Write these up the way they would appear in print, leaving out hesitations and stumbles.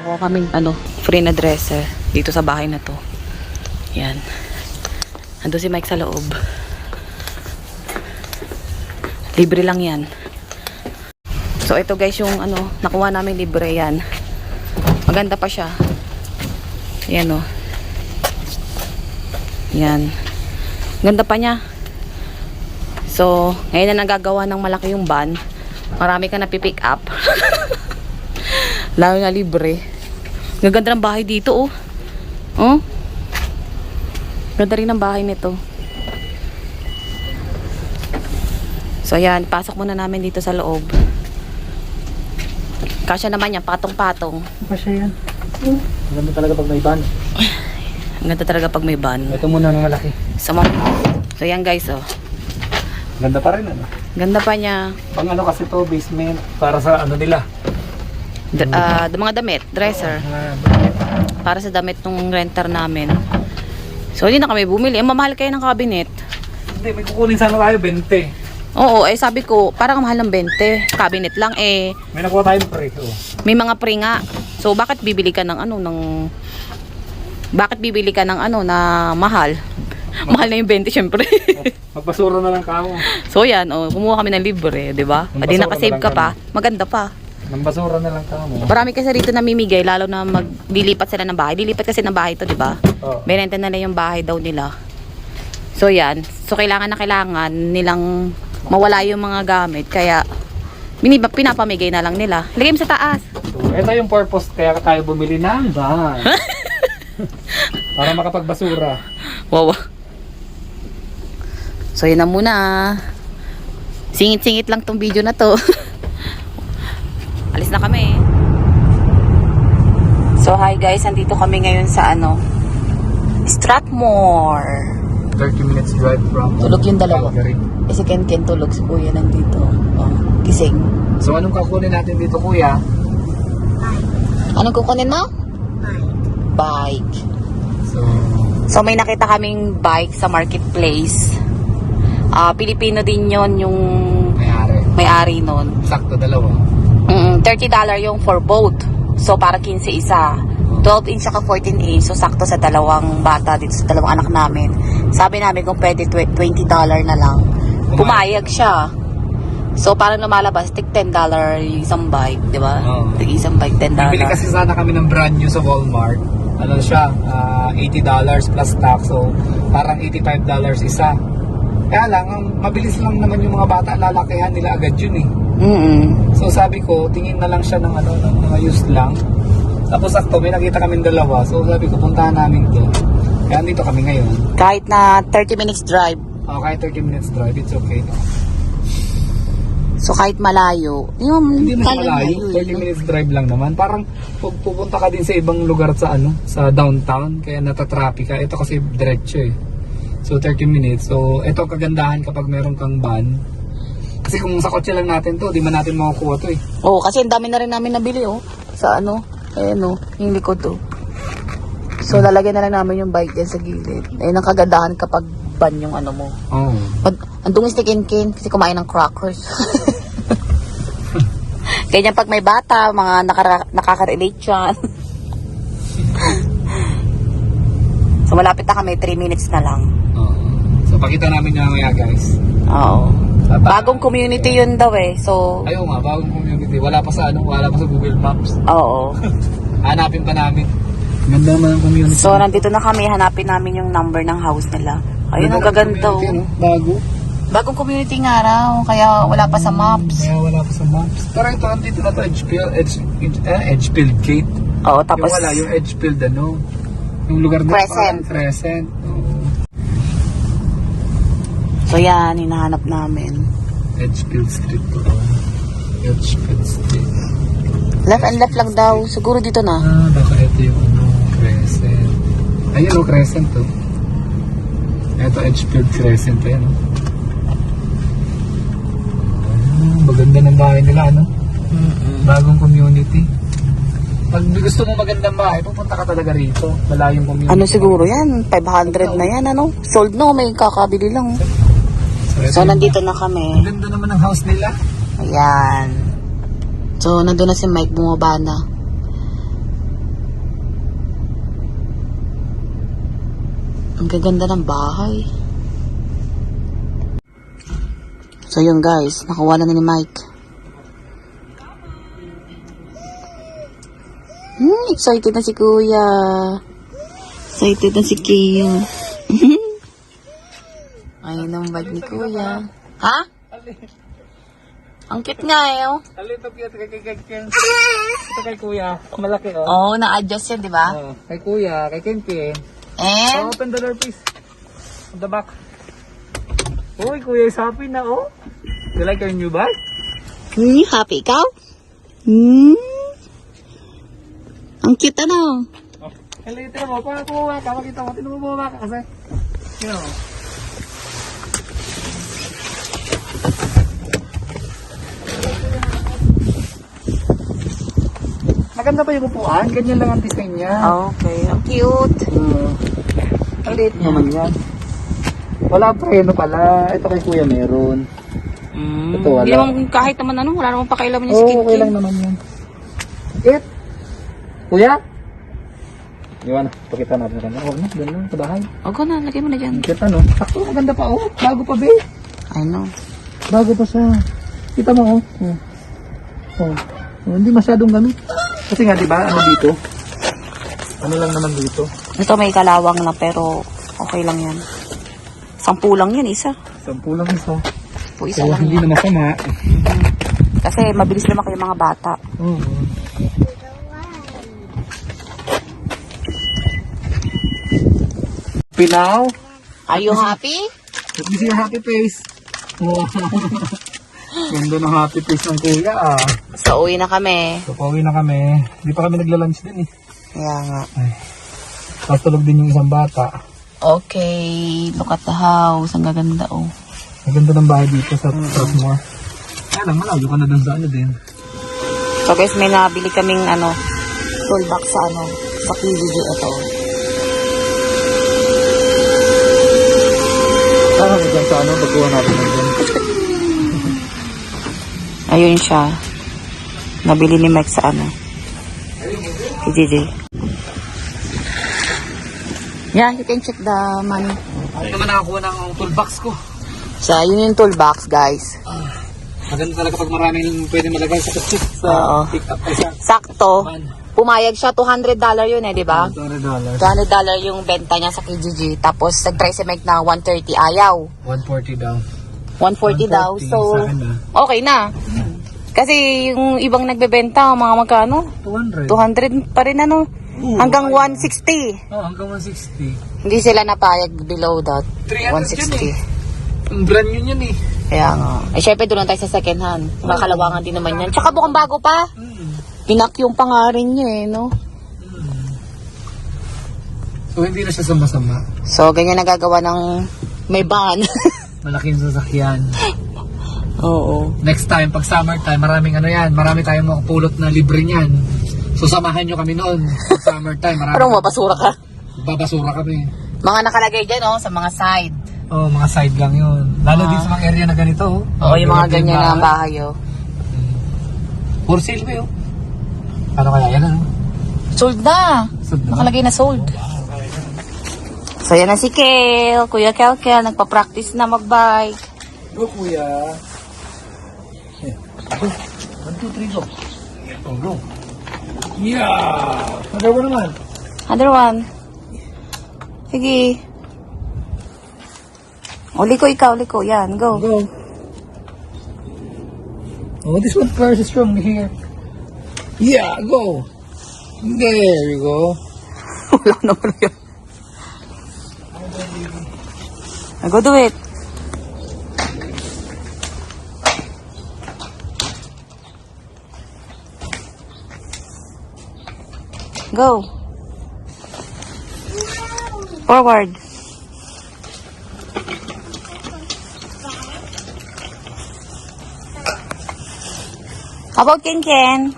nakakuha kami free na dresser dito sa bahay na to. Yan. Ando si Mike sa loob. Libre lang yan. So ito guys yung nakuha namin libre yan. Maganda pa siya. Yan Yan. Ganda pa niya. So ngayon na nagagawa ng malaki yung van. Marami ka na pipick up. Lalo na libre. Gaganda ng bahay dito oh. Ganda rin ang bahay nito. So ayan, pasok muna namin dito sa loob. Kasya naman yan, patong-patong. Kasya yan. Maganda talaga pag may van. Ang ganda talaga pag may van. Ito muna ng malaki. So yan guys Ganda pa rin Ganda pa niya. Pang kasi to, basement. Para sa nila. Mga damit, dresser. Para sa damit ng renter namin. So hindi na kami bumili. Mamahal kayo ng cabinet. Hindi, may kukunin sana tayo 20. Oo, sabi ko, parang mahal ng 20. Cabinet lang May nakuha tayong pre. May mga pre nga. So bakit bibili ka ng na mahal? Mahal na yung 20 syempre. Magpasura na lang kamo. So yan, kumuha kami ng libre, 'di ba? Adi nakasave ka pa, maganda pa. Nang basura na lang kamo. Marami kasi rito namimigay, lalo na maglilipat sila ng bahay. Dilipat kasi ng bahay 'to, 'di ba? Berenta na yung bahay daw nila. So yan, so kailangan nilang mawala yung mga gamit, kaya pinapamigay na lang nila. Lagay mo sa taas. So, ito yung purpose kaya tayo bumili ng van. Para makapagbasura. Wow. So yun na muna. Singit-singit lang tong video na to. Alis na kami. So hi guys, andito kami ngayon sa Strathmore. 30 minutes drive from Tulog yung dalawa. Calgary. Si Ken tulog, si Kuya nandito. Gising. So anong kukunin natin dito, Kuya? Anong kukunin mo? Bike. So may nakita kaming bike sa marketplace. Pilipino din yon yung may-ari nun. Sakto, dalawa. $30 yung for both. So parang 15 isa. 12 inch saka 14 inch. So sakto sa dalawang bata dito, sa dalawang anak namin. Sabi namin kung pwede $20 na lang. Pumayag siya. So parang lumalabas tig $10 yung isang bike, di ba? Tig isang bike $10. Bibili kasi sana kami ng brand new sa Walmart. Ano siya, $80 plus tax. So parang $85 isa. Kaya lang, mabilis lang naman yung mga bata, lalakihan nila agad yun So sabi ko, tingin na lang siya ng mga used lang. Tapos sakto, may nakita kaming dalawa. So sabi ko, puntahan namin to. Kaya dito kami ngayon. Kahit na 30 minutes drive. Kahit 30 minutes drive, it's okay. So kahit malayo. Hindi naman malayo, 30 minutes drive lang naman. Parang pupunta ka din sa ibang lugar sa sa downtown. Kaya natatraffic ka. Ito kasi diretso So 30 minutes. So ito ang kagandahan kapag meron kang van. Kasi kung sa kotse lang natin to, di man natin makukuha to kasi ang dami na rin namin nabili sa yung likod So lalagyan na lang namin yung bike din sa gilid. Ang kagandahan kapag van yung mo. Ang dungis ni Ken kasi kumain ng crackers. Ganyan pag may bata, mga nakaka-relate yan. So malapit na kami, 3 minutes na lang. So pakita namin yung mamaya guys. Bagong community yun daw So ayaw nga, bagong community. Wala pa sa Google Maps. Hanapin pa namin. Ganda naman ang community. So nandito na kami, hanapin namin yung number ng house nila. Ayun, ang gaganda Bagong community nga raw, kaya wala pa sa maps. Pero ito, nandito na to, Edgefield Gate. Tapos yung Edgefield yung lugar na Crescent. So yan, hinahanap namin. Edgefield Street to. Edgefield Street. Left and left lang daw. Siguro dito na. Baka ito yung Crescent. Ayun Crescent to. Ito Edgefield Crescent. Ayan maganda ng bahay nila Bagong community. Pag gusto mo magandang bahay, pupunta ka talaga rito. Malayong community. Siguro yan? 500 na yan Sold may kakabili lang. So nandito na kami. Ang ganda naman ng house nila. Ayan. So nandun na si Mike, bumaba na. Ang gaganda ng bahay. So yun guys, nakuha na ni Mike. Excited na si Kuya. Excited na si Keo. Ayun ang bag ni Kuya. Ha? Ang cute nga eh, oh. Ito kay Kuya. Malaki, oh. Oo, na-adjust yan, di ba? Kay Kuya, kay Kenken. And, Open the door, please. On the back. Uy, Kuya is happy na, oh. You like your new bag? happy ikaw? Ang cute ano? Oh. Hello, ito mo. Paano kumuha ka? Makita mo. Tinumuha ka kasi. You know. Maganda pa yung upuan. Ganyan lang ang design niya. Okay, ang cute. Ang liit naman yan. Wala preno pala. Ito kay Kuya meron. Ito wala. Hindi naman kahit naman ano, wala naman pakailaman yung Oo, skin okay lang naman yan. Bakit? Kuya? Iwan, pakita natin sa kanya. Huwag na, ganun sa bahay. Ogo na, lagay mo na dyan. Bakit ano? Ako, maganda pa oh. Bago pa be. I know. Bago pa siya. Kita mo oh. Oh. Hindi masyadong gamit. Kasi nga diba, ano dito? Ano lang naman dito? Ito may kalawang lang pero okay lang yan. 10 lang yan, isa. 10 lang isa. O isa So, lang hindi yan. na masama. Kasi mabilis naman kayo mga bata. Oo. Pinaw? Are you happy? Let me see your happy face. Wow. Ganda ng happy face ng kuya ah. So, uwi na kami. So, pauwi na kami. Hindi pa kami nagla-lunch din eh. Kaya nga. Ay. Tapos tulog din yung isang bata. Okay, look at the house. Ang gaganda oh. Ang ganda ng bahay dito sa Strathmore. Kaya lang, malayo ka na dun sa ano din. So guys, may nabili kaming ano, toolbox sa ano, sa KBG ito. Saan kami dyan sa ano? Baguhan natin lang dyan. Ayun siya. Nabili ni Mike sa ano, KBG. Yeah, you can check the money. Ako naman nakakuha ng toolbox ko. So, yun yung toolbox, guys. Maganda talaga pag maraming pwede malagay sa kutsit. Oo. Pick up ay sa Sakto. Pumayag siya, $200 yun eh, di ba? $200. $200 yung benta niya sa KGG. Tapos, nag-try si Mike na 130 ayaw. 140 daw. 140 daw. 140 So, sa akin na. okay na. Kasi yung ibang nagbebenta, mga magkano? 200. 200 pa rin ano. Hanggang 160. Oh, hanggang 160. Hindi sila napayag below that. 300 160. Ang brand new yan eh. Kaya nga. Eh, syempre doon lang tayo sa second hand. Makakalawangan din naman yan. Tsaka bukang bago pa. Pinakyong pa nga rin niya eh, no? So, hindi na siya sama-sama. So, ganyan nagagawa ng may van. Malaking sasakyan. Oo. Next time, pag summertime, maraming ano yan. Marami tayong makapulot na libre niyan. So, samahan nyo kami noon. Pag summertime, marami. Pero mapasura ka. Babasura kami. Mga nakalagay dyan, oh, sa mga side. Oh, mga side lang yun. Lalo din sa mga area na ganito. Oo, yung mga ganyan na bahay, oh. For sale ba yun? Paano kaya yan, ano? Sold na. Sold na? Nakalagay na sold. So, yan na si Kel. Kuya Kel, nagpa-practice na mag-bike. Go, kuya. 1, 2, 3, go. Oh, go. Yeah! Another one naman. Other one. Sige. Liko ikaw, liko. Yan, go. Go. Oh, this one first is from here. Yeah, go. There you go. Wala naman yun. Go do it. Go. Forward. How about Ken Ken?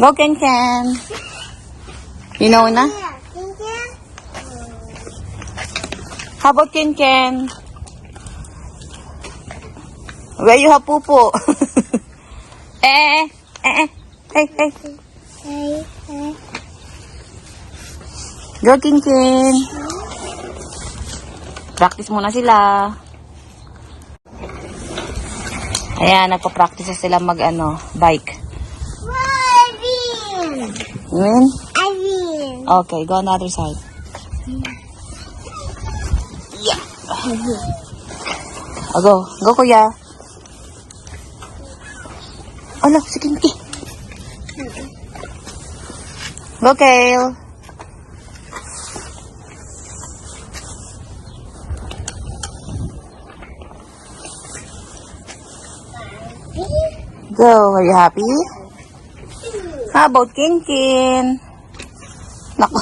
Go Ken Ken. You know na? How about Ken Ken? Where you have pupo? Hey. Go, Kinkin. Practice muna sila. Ayan, nagpa-practice sila bike. Win? Okay, go on the other side. Yeah. Oh, go. Go, kuya. Ala, si Kinky. Go, Kale. Go. Are you happy? How about Kinkin? Nako.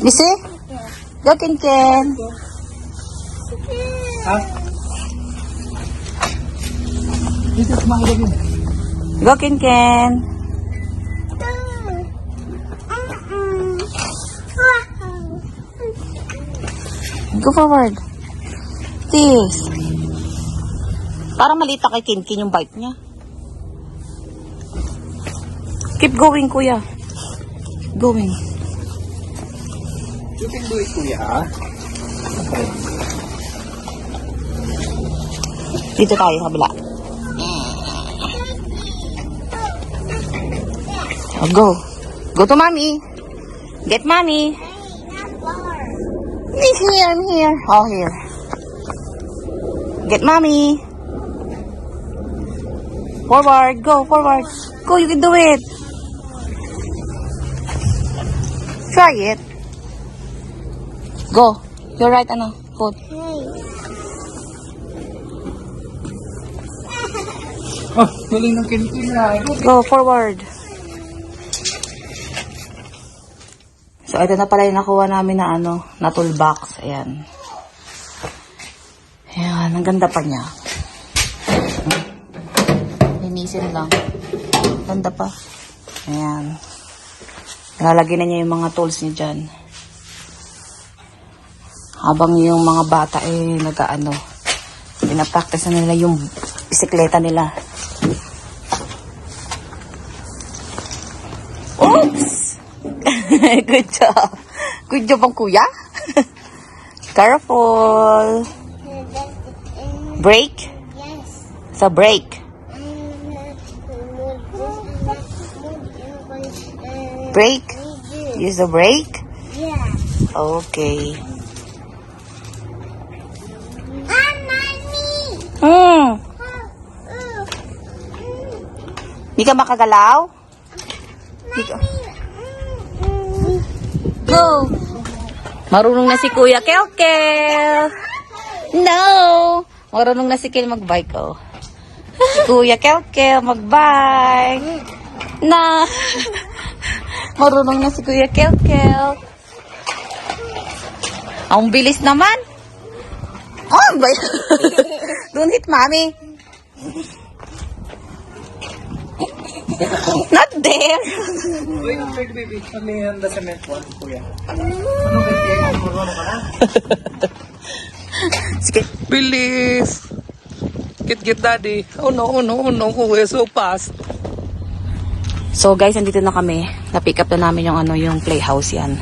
You see? Go, Kinkin. Ha? Dito, kumain ka. Go, Kinkin. Go forward. This. Parang malita kay Kinkin yung bike niya. Keep going, kuya. Going. You can do it, kuya, ha? Dito tayo, kabila. Oh, go. Go to mommy. Get mommy. I'm here, I'm here. Oh, here. Get mommy. Forward. Go, forward. Go, you can do it. Try it. Go. You're right, foot. Oh, galing ng Kinkin na. Go, forward. So, ito na pala yung nakuha namin na na toolbox. Ayan. Ayan, ang ganda pa niya. Linisin lang. Ganda pa. Ayan. Lalagyan na niya yung mga tools niya dyan. Habang yung mga bata pinapractice na nila yung bisikleta nila. Oops! Good job. Good job ang kuya. Careful. Brake? Yes. So brake. Brake? Use the brake? Yeah. Okay. Mommy. Di ka makagalaw? Di ka... Go! Marunong na si Kuya Kelkel. No! Marunong na si Kel magbike, oh. Si Kuya Kelkel magbike. Na! Marunong na si Kuya Kelkel. Ang bilis naman. Oh, don't hit mommy. Not there. Wait, wait, baby. Kami yung the cement one, kuya. Ano ba yung marunong ka na? Sige. Bilis! Get daddy. Oh no, we're so fast. So guys, nandito na kami. Na-pick up na namin yung playhouse yan.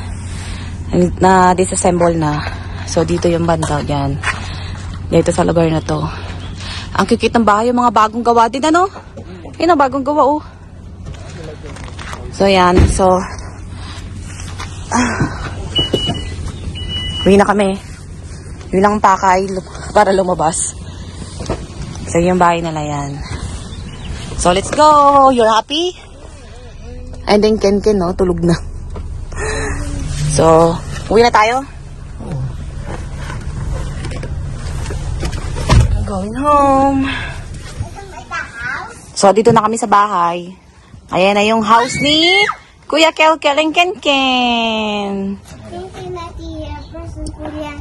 Na disassemble na. So dito yung banda yan. Dito sa lugar na to. Ang kikit ng bahay, yung mga bagong gawa din, Yun ang bagong gawa, oh. So yan, uwi na kami. Uwi lang ang pakay para lumabas. So yung bahay nila yan. So let's go. You're happy? And then Ken, no? Tulog na. So, uwi na tayo. Going home. So, dito na kami sa bahay. Ayan na yung house ni Kuya Kelkel and Ken. Thank you, Natty. Person Korea.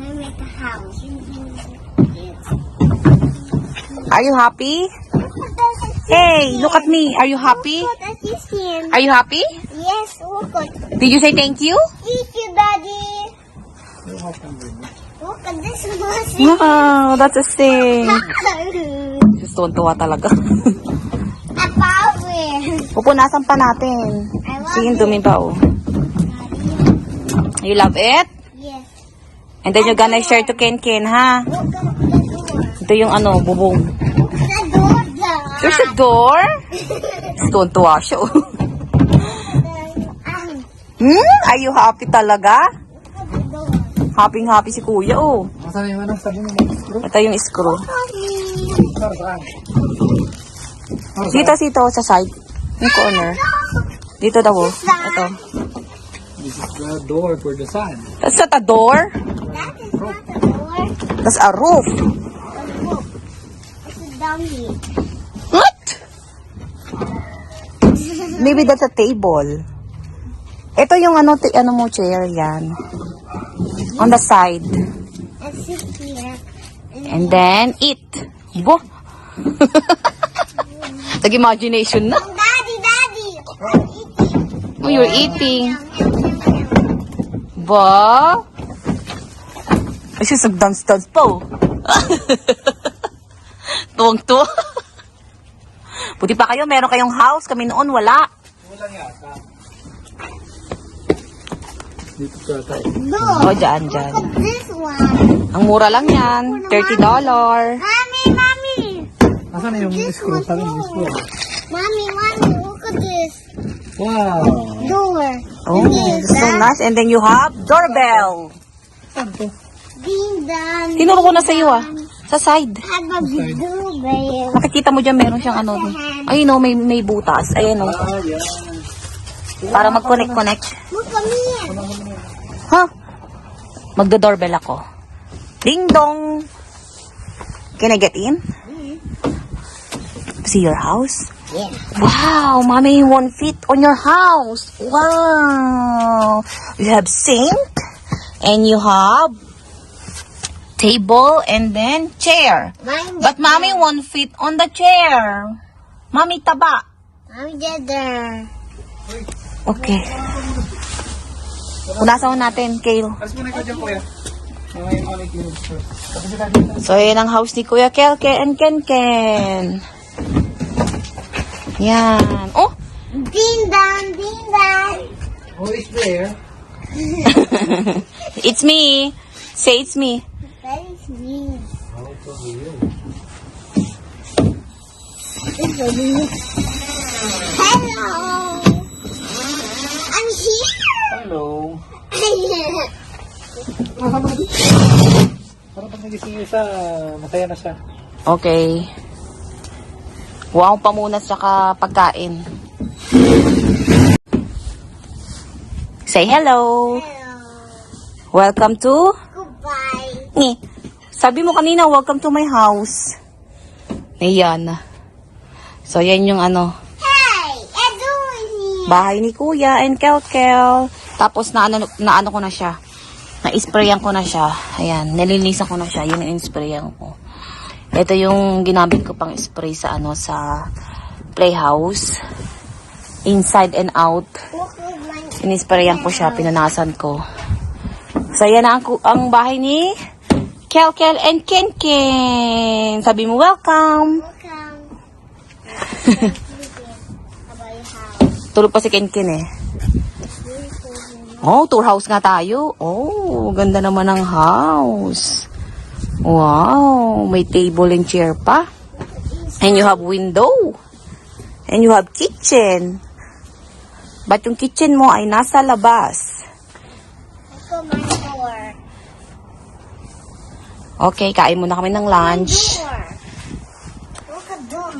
I make a house. Are you happy? Hey, look at me. Are you happy? Look at this hand. Are you happy? Yes, look at. Did you say thank you? Thank you, Daddy. Look at this one. Wow, that's a thing. Just tuwan-tuwa talaga. A puppy. here. Pupunasan pa natin. I love Sige, it. dumi ba oh. You love it? Yes. And then you're gonna share to Ken Ken, ha? Open the door. Ito yung ano, bubong. The door down. There's a door? Tuwan-tuwa siya, oh. Are you happy talaga? Happy si kuya, oh. Masama yung ano, sabi mo, screw? Ito yung screw. Para saan? Dito, sa side. Yung corner. Dito daw, oh. Ito. This is the door for the sun. That's not a door. That is not a door. That's a roof. A book. It's down here. What? Maybe that's a table. Ito yung ano mo, chair, yan. On the side. And sit here. And then, eat. Bo. Nag-imagination na. Daddy, Daddy. I'm eating. Oh, you're eating. Yum, yum, yum, yum. Ba? Ay, siya nag-dance-dance pa, oh. Tuwang-tuwa. Buti pa kayo, meron kayong house. Kami noon, wala. Walang yata. Dito sa tayo. Look. O, dyan. Look at this one. Ang mura lang yan. $30. Mommy, Mommy. Nasaan na yung screw? Saan yung screw? Mommy, Mommy, look at this. Wow! Door. Oh, so nice. And then you have doorbell. Saan to? Ding dong. Tinuro ko na sa iyo, ah. Sa side. Have a doorbell. Makikita mo dyan, meron siyang ano. Ay, no, may butas. Ayan, oh. Ah, yan. Para mag-connect. Look at me. Ha? Magdo-doorbell ako. Ding dong. Can I get in? See your house? Yeah. Wow, mommy, 1 feet on your house. Wow. You have sink and you have table and then chair. But mommy, 1 feet on the chair. Mommy, taba. Mommy get there. Okay. Punasan natin, Kale. Alas mo na ikaw dyan, kuya. Mga yung ulit yung screw. Tapos sila dito. So, yan ang house ni Kuya Kelke and Ken. Yan. Oh! Ding dong, ding dong. Who is there? It's me. Say it's me. That is me. How to you? Hello. I'm here. Hello. Para pag nagising niyo sa masaya na siya. Okay. Wow, pamunas saka pagkain. Say hello. Hello. Welcome to... Goodbye. Sabi mo kanina, welcome to my house. Ayan. So, yan yung ano, Hey, Edu is here. bahay ni Kuya and Kelkel. Tapos, naano ko na siya. Na-sprayan ko na siya. Ayan, nilinisan ko na siya. Yun yung sprayan ko. Ito yung ginamit ko pang spray sa ano, sa playhouse. Inside and out. Look at my... Inisprayan ko siya, pinunasan ko. So, yan na ang bahay ni Kelkel and Ken. Sabi mo, welcome. Welcome. How about your house? Tulog pa si Ken eh. Oh, tour house nga tayo. Oh, ganda naman ng house. Wow, may table and chair pa. And you have window. And you have kitchen. But yung kitchen mo ay nasa labas. Look at my door. Okay, kain muna kami ng lunch. Door. Look at door.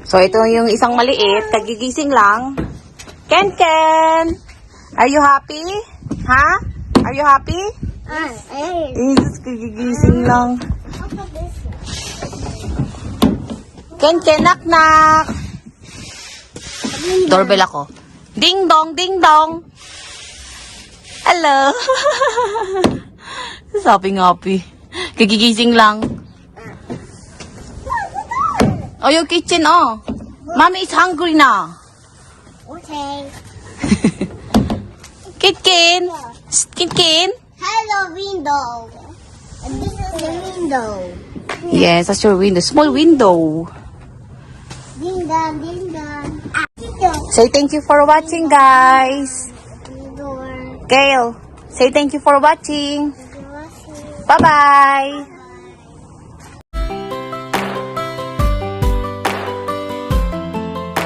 So, ito yung isang maliit. Kagigising lang. Ken! Are you happy? Ha? Are you happy? Hey. Jesus, kagigising lang. Look at this one. Ken, knock. Doorbell ako. Ding dong, ding dong. Hello. Happy. Kagigising lang. Oh, yung kitchen, oh. Mommy is hungry na. Okay. Ken. Hello, window. And this is the window. Yes, that's your window. Small window. Ding dong, ding dong. Ah, dito. Say thank you for watching, guys. Door. Kale, say thank you for watching. Watching. Bye-bye.